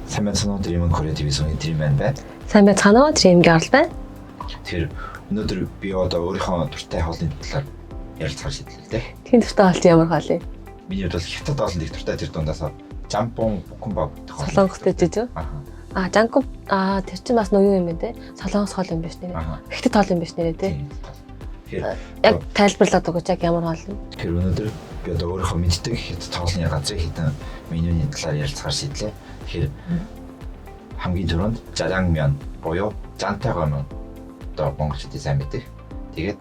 Сайн байна уу Dream Korea телевизийн Dream байна. Сайн байна уу Dream Girl байна. Тэгэхээр өнөөдөр би одоо өөрийнхөө дуртай хоолны талаар ярилцахаар шийдлээ дээ. Тин дуртай хоол ямар хоол вэ? Миний хувьд бол хятад хоолнд их дуртай тэр дундаас жампон букумбап гэх хоол. Солонгостэй жижиг. Жанкум тэр чинь бас нөө юм байна те. Солонгос хоол юм биш нэрээ. Хятад хоол юм биш нэрээ те. Яг тайлбарлаад өгөөч яг ямар хоол вэ? Тэгэхээр өнөөдөр би одоо өөрийнхөө мэддэг хятад хоолны газрын хитэн менюний талаар ярилцахаар шийдлээ. Тэгэхээр хамгийн түрүүнд жажангмян буюу жантай гомон одоо монголчуудын сайн мэддэг. Тэгээд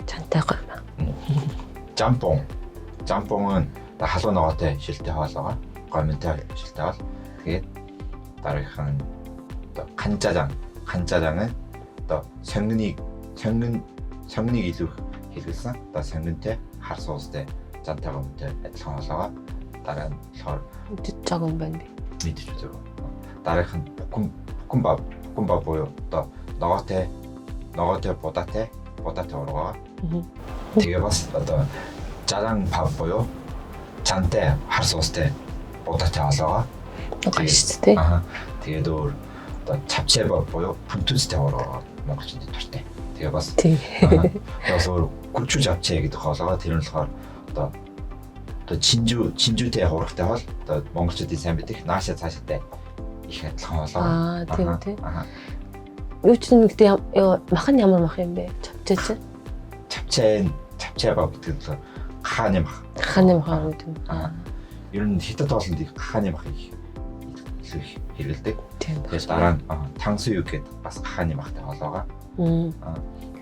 жантай гомон. Жампон. Жампон нь халуун ногоотой шилтэй хоол байгаа. Гомонтой шилтэй хоол. Тэгээд дараагийнх нь одоо канжажан. Канжажан нь одоо сонгоныг илүү хэлгэлсэн. Одоо сонгонтой хар суустай жантай гомонтой адилхан хоол байгаа. Дараа нь болохоор жагон байна би. Мэдээж үзэг. Дараагийнх нь букумбап буюу одоо ногоотой будаатай ургаа. Тэгээ бас одоо жаран пав буюу чантай хар суустай будаатай хоолоо. Гайш тий. Тэгээд өөр одоо чавчэбап буюу пүнтүстэй ургаа монголчууд дуртай. Тэгээ бас бас өөр гүчүү чавчэ гэдэг хоолоо. Тэр нь болохоор одоо чинжүүтэй хурагтай хоол. Одоо монголчуудын сайн мэдих нааша цаашаатай их адилхан хоолоо. Тийм тий. Юу ч нэгтэй мах нь ямар мах юм бэ? Чавчэбап гэдэг нь хааны мах. Хааны мах гэдэг юм. Ер нь хятад хоолнд их хааны махыг хэрэгэлдэг. Тэгээд дараа нь тангсуюг гэдэг бас хааны махтай хоол байгаа.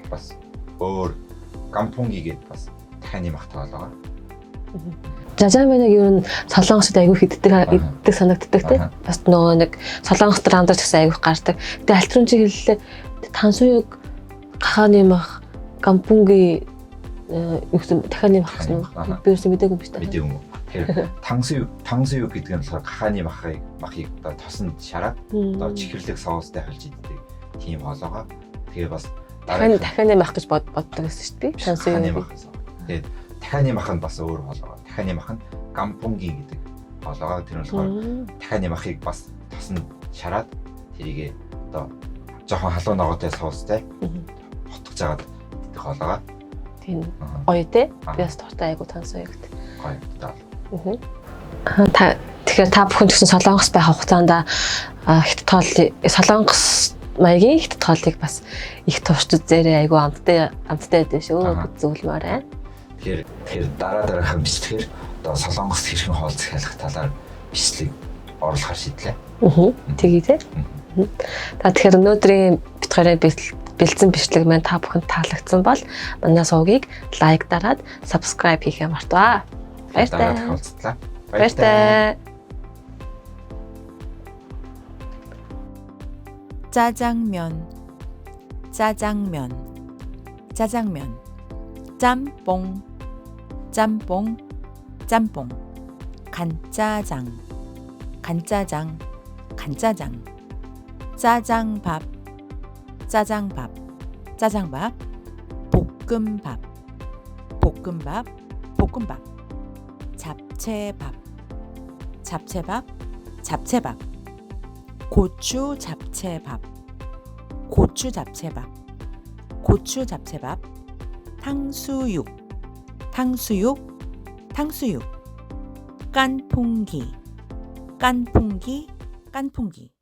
Бас өөр гампунги гэдэг бас хааны махтай хоол байгаа. Жажамбиныг ер нь солонгосд айгүй иддэг санагддаг тий. Бас нөгөө нэг солонгос драндаж гэсэн айгүй гардаг. Тэгээ альтрын чи хэллээ тансуюг хааны мах гампунги юусэн дахианы мах гэсэн үү? Би юусэн мэдээгүй биш та. Мэдээгүй. Тэгэхээр тангсуюг гэдэг нь болохоор хааны махыг одоо тосонд шараад одоо чихэрлэг соустай холж иддэг тийм хоолойгоо. Тэгээ бас дахианы мах гэж боддог гэсэн шүү дээ. Тансуюг. Тэгээд дахианы мах нь бас өөр хоолойгоо. Дахианы мах нь гампунги гэдэг хоолойгоо. Тэр нь болохоор дахианы махыг бас тосонд шараад тэрийг одоо жоохон халуун ногоотой соустай хотгож агаад идэх хоолойгоо. Тийм гоё те. Би бас дуртай айгу тансуюгт. Гоё даа. Тэгэхээр та бүхэн гэсэн солонгос байх хугацаанд хятад хоол солонгос маягийн хятад хоолыг бас их туршиж үзээрэй. Айгу амттай байдаг шүү. Зөвлөмөр байна. Тэгэхээр дараахан бичлэгээр одоо солонгос хэрхэн хоол захиалах талаар бичлэг оруулахар шийдлээ. Тэгээ тий. Та тэгэхээр өнөөдрийн битгээрээ бэлдсэн бичлэг маань та бүхэнд таалагдсан бол манай сувгийг лайк дараад subscribe хийхээ мартаа. Баярлалаа. Баярлалаа. 짜장면 짬뽕 간짜장 짜장밥 볶음밥 잡채밥 고추 잡채밥 탕수육 깐풍기